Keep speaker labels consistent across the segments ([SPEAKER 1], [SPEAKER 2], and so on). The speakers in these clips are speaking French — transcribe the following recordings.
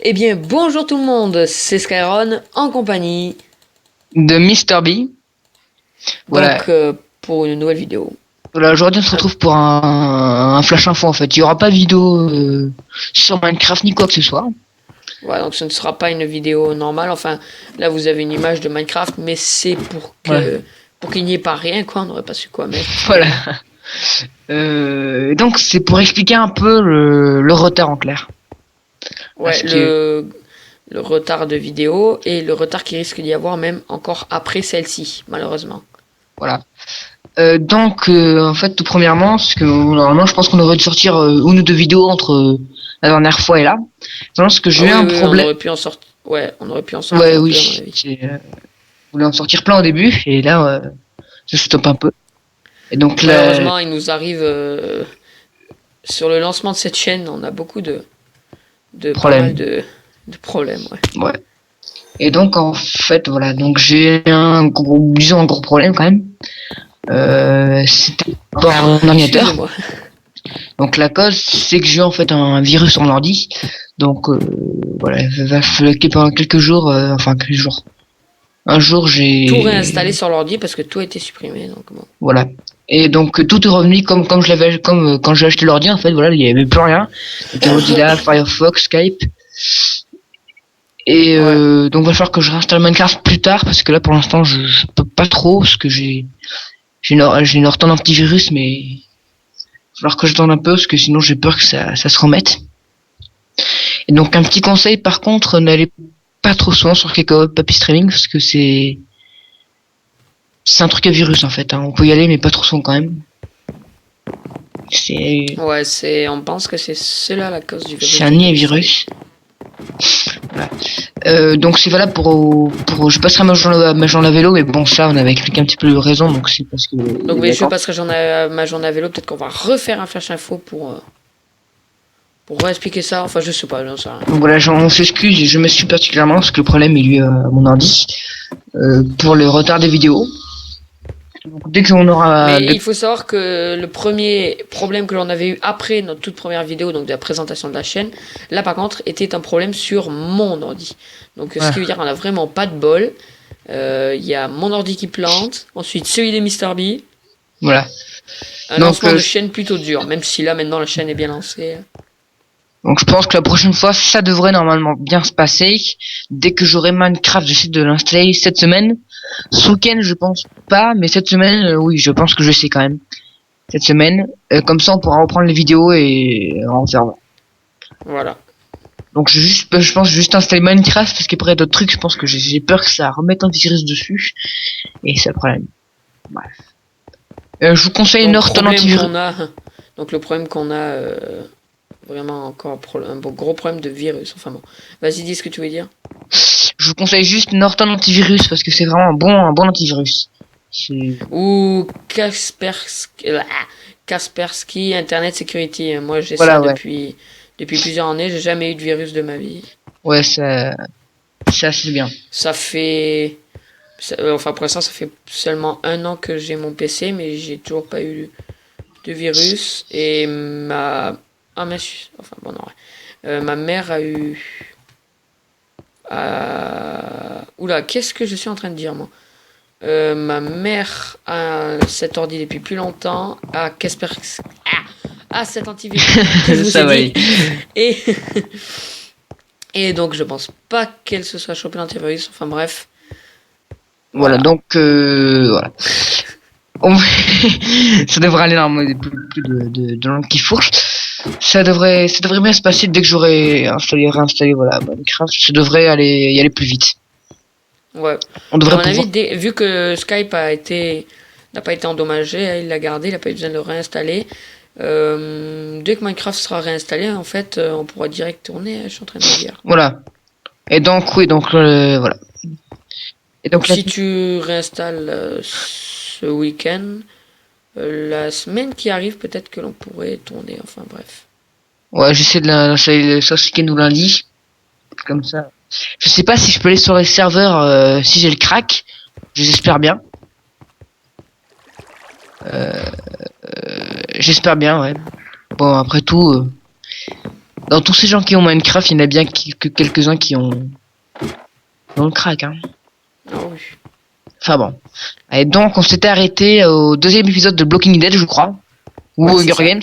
[SPEAKER 1] Eh bien, bonjour tout le monde, c'est Skyron en compagnie
[SPEAKER 2] de Mr. B. Voilà.
[SPEAKER 1] donc pour une nouvelle vidéo.
[SPEAKER 2] Voilà, aujourd'hui on se retrouve pour un flash info en fait. Il y aura pas de vidéo sur Minecraft ni quoi que ce soit.
[SPEAKER 1] Voilà, donc ce ne sera pas une vidéo normale. Enfin, là vous avez une image de Minecraft, mais c'est pour que
[SPEAKER 2] Ouais.
[SPEAKER 1] pour qu'il n'y ait pas rien quoi. On n'aurait pas su quoi mettre.
[SPEAKER 2] Voilà. Donc c'est pour expliquer un peu le retard en clair.
[SPEAKER 1] Ouais, le retard de vidéo et le retard qui risque d'y avoir même encore après celle-ci, malheureusement.
[SPEAKER 2] Voilà. En fait, tout premièrement, parce que normalement, je pense qu'on aurait dû sortir une ou deux vidéos entre la dernière fois et là. Parce que j'ai eu un
[SPEAKER 1] Oui, on
[SPEAKER 2] problème.
[SPEAKER 1] aurait pu en sortir. Ouais, on aurait pu en
[SPEAKER 2] Ouais,
[SPEAKER 1] sortir deux à mon
[SPEAKER 2] oui.
[SPEAKER 1] avis.
[SPEAKER 2] Je voulais en sortir plein au début et là, ça stoppe un peu. Et donc là,
[SPEAKER 1] Malheureusement, il nous arrive sur le lancement de cette chaîne, on a beaucoup de pas mal
[SPEAKER 2] problème.
[SPEAKER 1] de problèmes. Ouais.
[SPEAKER 2] Ouais. Et donc en fait voilà, donc j'ai un gros problème quand même. C'était par mon ordinateur.
[SPEAKER 1] Excusez-moi.
[SPEAKER 2] Donc la cause c'est que j'ai en fait un virus sur mon ordi. Donc voilà, il va falloir que pendant quelques jours, enfin quelques jours. Un jour
[SPEAKER 1] Tout réinstaller
[SPEAKER 2] j'ai
[SPEAKER 1] sur l'ordi parce que tout a été supprimé. Donc bon.
[SPEAKER 2] voilà. Et donc tout est revenu comme je l'avais comme quand j'ai acheté l'ordi en fait, voilà, il y avait plus rien. Donc Mozilla, Firefox, Skype. Et
[SPEAKER 1] Ouais.
[SPEAKER 2] donc il va falloir que je réinstalle Minecraft plus tard parce que là pour l'instant je peux pas trop parce que j'ai une Norton antivirus mais il va falloir que je donne un peu parce que sinon j'ai peur que ça se remette. Et donc un petit conseil par contre, n'allez pas trop souvent sur Papi Streaming parce que c'est un truc à virus en fait, hein. On peut y aller mais pas trop souvent quand même. C'est
[SPEAKER 1] Ouais, on pense que c'est cela la cause du virus.
[SPEAKER 2] c'est un nid à virus. Voilà. Donc c'est valable pour je passerai ma journée à vélo mais bon ça on avait expliqué un petit peu le raison donc c'est parce que
[SPEAKER 1] Donc oui, je passerai ma journée à vélo. Peut-être qu'on va refaire un flash info pour réexpliquer ça. Enfin, je sais pas, j'en sais rien.
[SPEAKER 2] donc voilà, on s'excuse et je m'excuse particulièrement parce que le problème est lié à mon ordi pour le retard des vidéos. Donc, dès qu'on aura
[SPEAKER 1] Mais il faut savoir que le premier problème que l'on avait eu après notre toute première vidéo, donc de la présentation de la chaîne, là par contre, était un problème sur mon ordi. Donc ce qui veut dire qu'on a vraiment pas de bol. Il y a mon ordi qui plante, ensuite celui de Mr. B.
[SPEAKER 2] voilà.
[SPEAKER 1] Un lancement de chaîne plutôt dur, même si là maintenant la chaîne est bien lancée.
[SPEAKER 2] Donc je pense que la prochaine fois ça devrait normalement bien se passer. Dès que j'aurai Minecraft, j'essaie de l'installer cette semaine. Ce week-end je pense pas, mais cette semaine oui je pense que je sais quand même. Cette semaine, comme ça on pourra reprendre les vidéos et en faire.
[SPEAKER 1] Voilà.
[SPEAKER 2] Donc je pense juste installer Minecraft parce qu'après d'autres trucs, je pense que j'ai peur que ça remette un virus dessus et c'est le problème. Bref. Je vous conseille Norton antivirus.
[SPEAKER 1] Donc le problème qu'on a, vraiment encore un gros problème de virus. Enfin bon, vas-y, dis ce que tu veux dire.
[SPEAKER 2] Je vous conseille juste Norton antivirus parce que c'est vraiment un bon antivirus.
[SPEAKER 1] Ou Kaspersky Internet Security. Moi j'ai
[SPEAKER 2] voilà,
[SPEAKER 1] ça
[SPEAKER 2] ouais.
[SPEAKER 1] depuis plusieurs années. J'ai jamais eu de virus de ma vie.
[SPEAKER 2] Ouais, ça c'est bien.
[SPEAKER 1] Enfin pour l'instant ça fait seulement un an que j'ai mon PC, mais j'ai toujours pas eu de virus. Et ma enfin bon non. Ma mère a eu. Oula, qu'est-ce que je suis en train de dire moi? Ma mère a cet ordi depuis plus longtemps, a Kaspersky, cet antivirus que je vous ai dit. Et et donc je pense pas qu'elle se soit chopé l'antivirus. Enfin bref.
[SPEAKER 2] Voilà, donc voilà. Ça devrait aller normalement, plus de langue qui fourche. Ça devrait bien se passer dès que j'aurai réinstallé voilà Minecraft. Ça devrait y aller plus vite.
[SPEAKER 1] Ouais.
[SPEAKER 2] On devrait
[SPEAKER 1] À mon
[SPEAKER 2] pouvoir.
[SPEAKER 1] avis, vu que Skype n'a pas été endommagé, il l'a gardé, il n'a pas eu besoin de le réinstaller. Dès que Minecraft sera réinstallé, en fait, on pourra direct tourner. Je suis en train de me dire.
[SPEAKER 2] Voilà. Et donc oui, donc voilà. Et
[SPEAKER 1] donc si tu réinstalles ce week-end, la semaine qui arrive, peut-être que l'on pourrait tourner. Enfin bref.
[SPEAKER 2] Ouais, j'essaie de l'installer ce week-end ou lundi. Comme ça. Je sais pas si je peux aller sur les serveurs si j'ai le crack. J'espère bien. J'espère bien, ouais. Bon, après tout, dans tous ces gens qui ont Minecraft, il y en a bien que quelques-uns qui ont le crack, hein.
[SPEAKER 1] Ah oui.
[SPEAKER 2] Enfin bon. Et donc, on s'était arrêté au deuxième épisode de Blocking Dead, je crois. Ou
[SPEAKER 1] Ouais, c'est
[SPEAKER 2] Hunger
[SPEAKER 1] ça.
[SPEAKER 2] Games.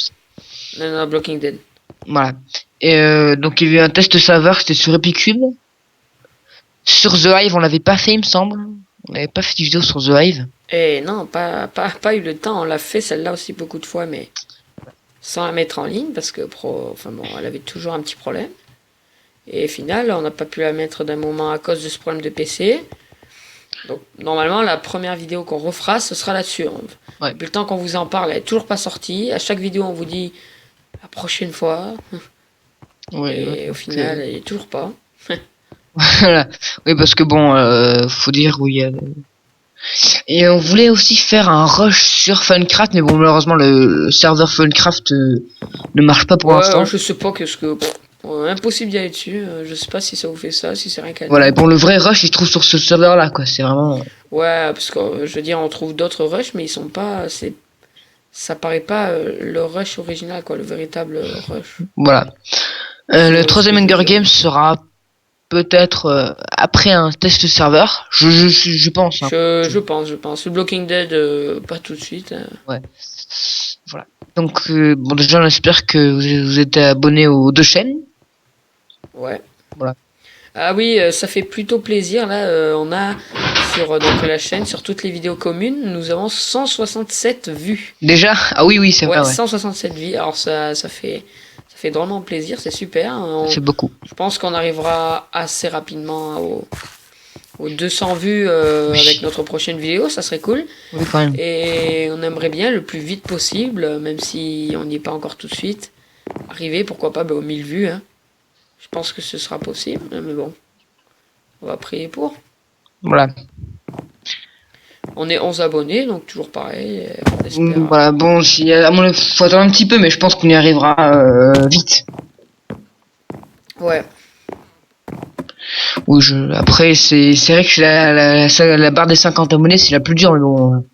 [SPEAKER 1] Non, Blocking Dead.
[SPEAKER 2] Voilà. Et donc, il y a eu un test serveur, c'était sur Epicube. Sur The Hive, on l'avait pas fait, il me semble. On n'avait pas fait de vidéo sur The Hive.
[SPEAKER 1] Et non, pas eu le temps. On l'a fait celle-là aussi beaucoup de fois, mais sans la mettre en ligne parce que elle avait toujours un petit problème. Et au final, on n'a pas pu la mettre d'un moment à cause de ce problème de PC. Donc normalement, la première vidéo qu'on refera, ce sera là-dessus.
[SPEAKER 2] Ouais.
[SPEAKER 1] Depuis le temps qu'on vous en parle, elle est toujours pas sortie. À chaque vidéo, on vous dit la prochaine fois.
[SPEAKER 2] Ouais,
[SPEAKER 1] Et au final, elle est toujours pas.
[SPEAKER 2] Voilà. Oui, parce que bon, faut dire, oui. Et on voulait aussi faire un rush sur Funcraft, mais bon, malheureusement, le serveur Funcraft ne marche pas pour l'instant.
[SPEAKER 1] Je sais pas qu'est-ce que. Impossible d'y aller dessus. Je sais pas si ça vous fait ça, si c'est rien qu'à
[SPEAKER 2] Voilà, et
[SPEAKER 1] dire.
[SPEAKER 2] bon, le vrai rush, il se trouve sur ce serveur-là, quoi. C'est vraiment.
[SPEAKER 1] Ouais, parce que je veux dire, on trouve d'autres rushs, mais ils sont pas. Ça paraît pas le rush original, quoi, le véritable rush.
[SPEAKER 2] Voilà. Le troisième Hunger Games sera peut-être après un test serveur. Je pense. Hein.
[SPEAKER 1] Je pense. Le Blocking Dead, pas tout de suite.
[SPEAKER 2] Ouais. Voilà. Donc, bon, déjà, on espère que vous êtes abonné aux deux chaînes.
[SPEAKER 1] Ouais.
[SPEAKER 2] Voilà.
[SPEAKER 1] Ah oui, ça fait plutôt plaisir. Là, on a sur donc, la chaîne, sur toutes les vidéos communes, nous avons 167 vues.
[SPEAKER 2] Déjà? Ah oui, c'est vrai. Ouais.
[SPEAKER 1] 167 vues. Alors ça fait drôlement plaisir, c'est super.
[SPEAKER 2] C'est beaucoup.
[SPEAKER 1] Je pense qu'on arrivera assez rapidement aux 200 vues avec notre prochaine vidéo, ça serait cool.
[SPEAKER 2] Oui, quand même.
[SPEAKER 1] Et on aimerait bien le plus vite possible, même si on n'y est pas encore tout de suite, arriver, pourquoi pas, aux 1000 vues. Hein. Je pense que ce sera possible, mais bon, on va prier pour.
[SPEAKER 2] Voilà.
[SPEAKER 1] On est 11 abonnés, donc toujours pareil. On espère.
[SPEAKER 2] Voilà, bon, à mon avis, faut attendre un petit peu, mais je pense qu'on y arrivera vite.
[SPEAKER 1] Ouais.
[SPEAKER 2] Oui, après, c'est vrai que la barre des 50 abonnés, c'est la plus dure, mais bon,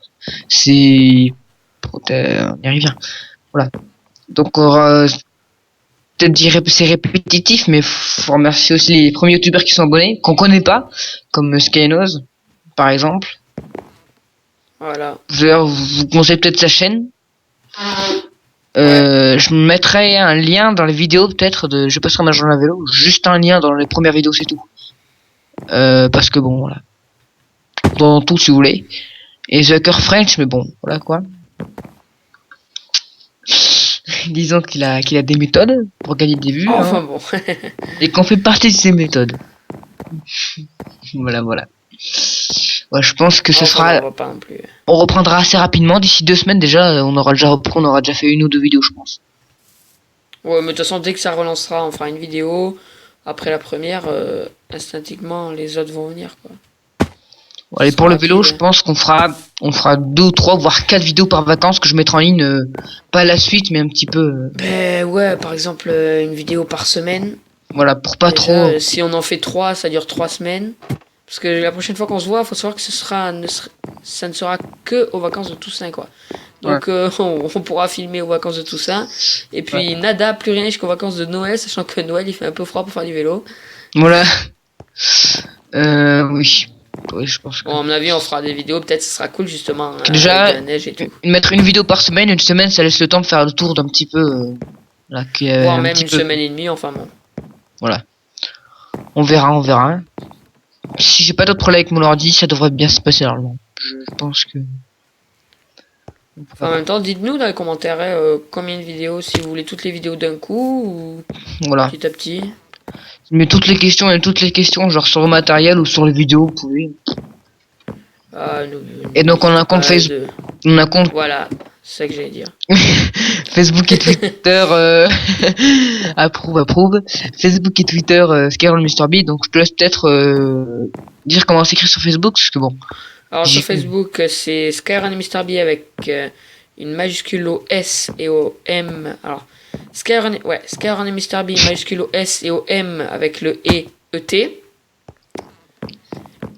[SPEAKER 2] c'est... On y arrive bien. Voilà. Donc, on aura... Peut-être dire c'est répétitif, mais faut remercier aussi les premiers youtubeurs qui sont abonnés, qu'on connaît pas, comme Skynose, par exemple.
[SPEAKER 1] Voilà.
[SPEAKER 2] Vous conseillez peut-être sa chaîne. Je mettrai un lien dans les vidéos peut-être de je passerai ma journée à vélo, juste un lien dans les premières vidéos, c'est tout. Parce que bon, voilà. Dans tout si vous voulez. Et The Hacker French, mais bon, voilà quoi. Disons qu'il a des méthodes pour gagner des vues.
[SPEAKER 1] Enfin
[SPEAKER 2] hein,
[SPEAKER 1] bon.
[SPEAKER 2] et qu'on fait partie de ces méthodes. Voilà. Ouais, je pense que ce sera. On reprendra assez rapidement, d'ici 2 semaines déjà. On aura déjà fait 1 ou 2 vidéos, je pense.
[SPEAKER 1] Ouais, mais de toute façon, dès que ça relancera, on fera une vidéo. Après la première, instinctivement, les autres vont venir, quoi.
[SPEAKER 2] Allez, pour le vélo, je pense qu'on fera 2 ou 3 voire 4 vidéos par vacances que je mettrai en ligne, pas la suite, mais un petit peu.
[SPEAKER 1] Ben ouais, par exemple, une vidéo par semaine.
[SPEAKER 2] Voilà, pour pas
[SPEAKER 1] déjà,
[SPEAKER 2] trop.
[SPEAKER 1] Si on en fait 3, ça dure 3 semaines. Parce que la prochaine fois qu'on se voit, faut savoir que ça ne sera que aux vacances de Toussaint, quoi. Donc on pourra filmer aux vacances de Toussaint. Et puis nada, plus rien jusqu'aux vacances de Noël, sachant que Noël il fait un peu froid pour faire du vélo.
[SPEAKER 2] Voilà. Oui. Oui, je pense que...
[SPEAKER 1] Bon, à mon avis, on fera des vidéos, peut-être ce sera cool justement.
[SPEAKER 2] Déjà,
[SPEAKER 1] avec de la neige et tout.
[SPEAKER 2] Mettre une vidéo par semaine, une semaine, ça laisse le temps de faire le tour d'un petit peu.
[SPEAKER 1] Voire même une semaine et demie, enfin bon. Voilà.
[SPEAKER 2] On verra. Si j'ai pas d'autres problèmes avec mon ordi, ça devrait bien se passer normalement. Je pense que...
[SPEAKER 1] Enfin, en même temps, dites-nous dans les commentaires combien de vidéos, si vous voulez toutes les vidéos d'un coup ou petit à petit.
[SPEAKER 2] Mais toutes les questions, genre sur le matériel ou sur les vidéos, vous pouvez. Et donc on a un compte Facebook. On a un compte.
[SPEAKER 1] Voilà, c'est ça que j'allais dire.
[SPEAKER 2] Facebook et Twitter approuve. Facebook et Twitter SkyronMrB. Donc je te laisse peut-être dire comment s'écrit sur Facebook parce que bon.
[SPEAKER 1] Alors sur Facebook c'est SkyronMrB avec une majuscule au S et au M. Alors SkyronMrB majuscule au S et au M avec le ET.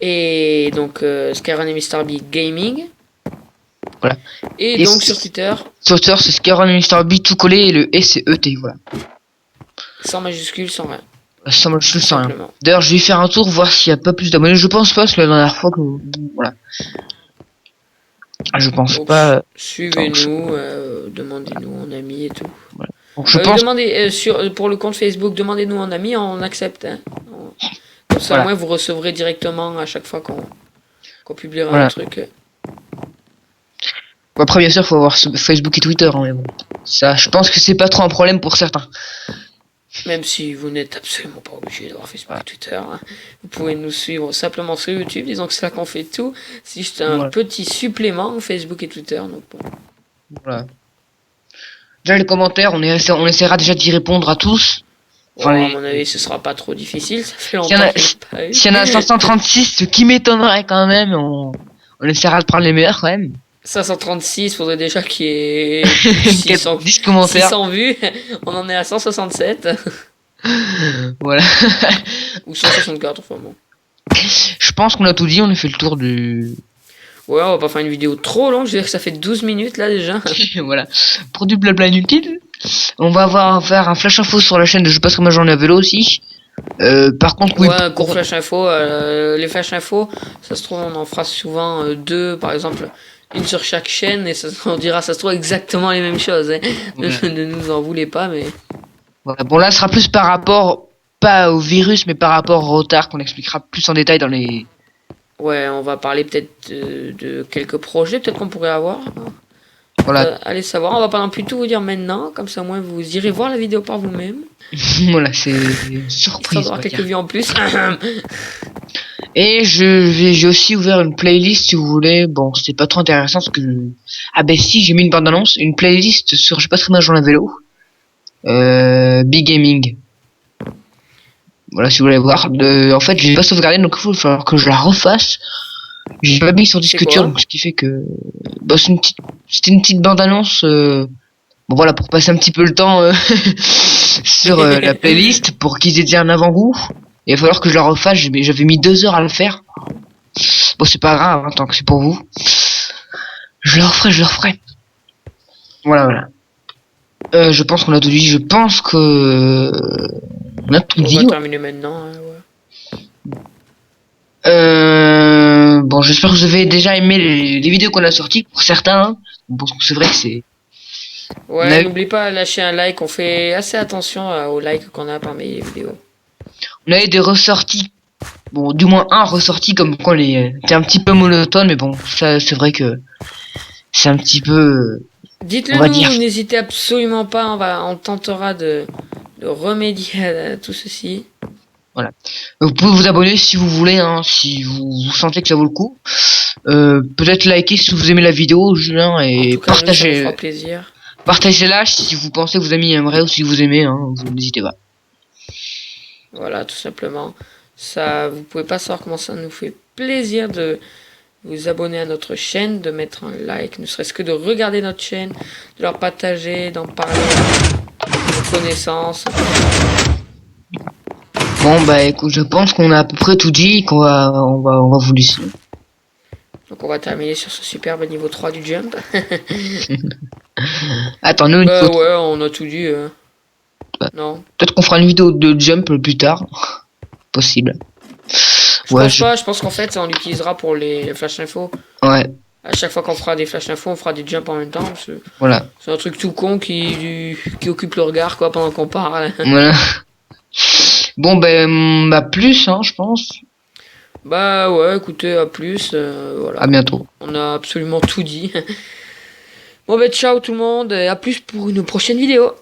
[SPEAKER 1] Et donc SkyronMrB Gaming.
[SPEAKER 2] Voilà.
[SPEAKER 1] Et donc sur Twitter.
[SPEAKER 2] Sur Twitter c'est SkyronMrB tout collé et le S c'est ET, voilà.
[SPEAKER 1] sans majuscule, sans rien.
[SPEAKER 2] Ça moi je le sens rien.
[SPEAKER 1] Simplement.
[SPEAKER 2] D'ailleurs je vais faire un tour voir s'il y a pas plus d'abonnés. Je pense pas parce que la dernière fois que voilà. Je pense
[SPEAKER 1] Donc,
[SPEAKER 2] pas.
[SPEAKER 1] suivez-nous, demandez-nous en ami et tout.
[SPEAKER 2] Donc je pense.
[SPEAKER 1] Demandez, pour le compte Facebook, demandez-nous en ami, on accepte. Hein. Comme ça,
[SPEAKER 2] Voilà.
[SPEAKER 1] au moins, vous recevrez directement à chaque fois qu'on publiera
[SPEAKER 2] Voilà.
[SPEAKER 1] un truc.
[SPEAKER 2] Après bien sûr faut avoir Facebook et Twitter hein, mais bon. Ça je pense que c'est pas trop un problème pour certains.
[SPEAKER 1] Même si vous n'êtes absolument pas obligé d'avoir Facebook
[SPEAKER 2] Voilà.
[SPEAKER 1] et Twitter. Hein. Vous pouvez nous suivre simplement sur YouTube. Disons que c'est là qu'on fait tout. C'est juste un
[SPEAKER 2] Voilà.
[SPEAKER 1] petit supplément Facebook et Twitter. Donc, bon.
[SPEAKER 2] Voilà. Déjà les commentaires, on essaiera déjà d'y répondre à tous. Enfin,
[SPEAKER 1] Bon, à mon avis, ce sera pas trop difficile. Ça fait longtemps
[SPEAKER 2] S'il y en a-
[SPEAKER 1] qu'il n'y a pas eu.
[SPEAKER 2] S'il y en a 536, ce qui m'étonnerait quand même, on essaiera de prendre les meilleurs quand même.
[SPEAKER 1] 536, faudrait déjà qu'il y ait plus de 600,
[SPEAKER 2] 10 commentaires.
[SPEAKER 1] 600 vues. On en est à 167.
[SPEAKER 2] Voilà.
[SPEAKER 1] Ou 164, enfin bon.
[SPEAKER 2] Je pense qu'on a tout dit, on a fait le tour du...
[SPEAKER 1] Ouais, on va pas faire une vidéo trop longue. Je veux dire que ça fait 12 minutes là déjà.
[SPEAKER 2] Voilà. Pour du blabla inutile. On va faire un flash info sur la chaîne de Je passerai ma journée à vélo aussi. Par contre, oui.
[SPEAKER 1] Ouais, un court flash info. Les flash info, ça se trouve, on en fera souvent deux, par exemple, une sur chaque chaîne. Et ça, on dira, ça se trouve exactement les mêmes choses. Hein.
[SPEAKER 2] Ouais.
[SPEAKER 1] Ne nous en voulez pas, mais.
[SPEAKER 2] Voilà. Bon, là, ce sera plus par rapport, pas au virus, mais par rapport au retard qu'on expliquera plus en détail dans les...
[SPEAKER 1] Ouais, on va parler peut-être de quelques projets, peut-être qu'on pourrait avoir.
[SPEAKER 2] Voilà.
[SPEAKER 1] Allez savoir, on va pas non plus tout vous dire maintenant, comme ça au moins vous irez voir la vidéo par vous-même.
[SPEAKER 2] Voilà, c'est une
[SPEAKER 1] Histoire
[SPEAKER 2] surprise.
[SPEAKER 1] d'avoir
[SPEAKER 2] on va
[SPEAKER 1] quelques
[SPEAKER 2] dire.
[SPEAKER 1] vues en plus.
[SPEAKER 2] Et j'ai aussi ouvert une playlist si vous voulez. Bon, c'est pas trop intéressant parce que... Ah ben si, j'ai mis une bande-annonce, une playlist sur Je passerai ma journée à vélo. Big Gaming. Voilà, si vous voulez voir. En fait, j'ai pas sauvegardé, donc il va falloir que je la refasse. J'ai pas mis sur
[SPEAKER 1] C'est
[SPEAKER 2] Discuture,
[SPEAKER 1] quoi
[SPEAKER 2] donc ce qui fait que... Bah, c'était une petite bande-annonce. Bon voilà, pour passer un petit peu le temps sur la playlist, pour qu'ils aient déjà un avant-goût. Il va falloir que je la refasse, j'avais mis 2 heures à le faire. Bon, c'est pas grave, hein, tant que c'est pour vous. Je le referai. Voilà. Je pense qu'on a tout dit. Je pense que... On a tout
[SPEAKER 1] On
[SPEAKER 2] dit.
[SPEAKER 1] va
[SPEAKER 2] Ouais.
[SPEAKER 1] terminer maintenant. Hein, ouais.
[SPEAKER 2] Bon, j'espère que vous avez déjà aimé les vidéos qu'on a sorties. Pour certains, hein. Bon, c'est vrai que c'est...
[SPEAKER 1] Ouais, n'oublie pas de lâcher un like. On fait assez attention aux likes qu'on a parmi les vidéos.
[SPEAKER 2] On avait des ressorties. Bon, du moins un ressorti comme quoi c'était un petit peu monotone, mais bon, ça c'est vrai que c'est un petit peu...
[SPEAKER 1] Dites-le
[SPEAKER 2] on va
[SPEAKER 1] nous,
[SPEAKER 2] dire.
[SPEAKER 1] n'hésitez absolument pas. On tentera de remédier à tout ceci.
[SPEAKER 2] Vous pouvez vous abonner si vous voulez, hein, si vous sentez que ça vaut le coup. Peut-être liker si vous aimez la vidéo, Julien,
[SPEAKER 1] En
[SPEAKER 2] et
[SPEAKER 1] tout cas, nous, ça nous
[SPEAKER 2] partagez,
[SPEAKER 1] fera plaisir.
[SPEAKER 2] partagez-la si vous pensez que vos amis aimeraient ou si vous aimez, hein, vous n'hésitez pas.
[SPEAKER 1] Voilà, tout simplement. Ça, vous pouvez pas savoir comment ça nous fait plaisir de vous abonner à notre chaîne, de mettre un like, ne serait-ce que de regarder notre chaîne, de leur partager, d'en parler à vos connaissances.
[SPEAKER 2] Bon bah écoute, je pense qu'on a à peu près tout dit, on va vous laisser.
[SPEAKER 1] Donc on va terminer sur ce superbe niveau 3 du jump.
[SPEAKER 2] Attends, nous,
[SPEAKER 1] Bah ouais, on a tout dit. Non.
[SPEAKER 2] peut-être qu'on fera une vidéo de jump plus tard. Possible.
[SPEAKER 1] Je pense qu'en fait, ça, on l'utilisera pour les flash infos.
[SPEAKER 2] Ouais,
[SPEAKER 1] À chaque fois qu'on fera des flash infos, on fera des jumps en même temps.
[SPEAKER 2] voilà.
[SPEAKER 1] C'est un truc tout con qui occupe le regard quoi pendant qu'on parle.
[SPEAKER 2] Voilà. Bon ben, bah plus, hein, je pense.
[SPEAKER 1] Bah ouais, écoutez, à plus. Voilà.
[SPEAKER 2] À bientôt.
[SPEAKER 1] On a absolument tout dit. Bon bah ciao tout le monde et à plus pour une prochaine vidéo.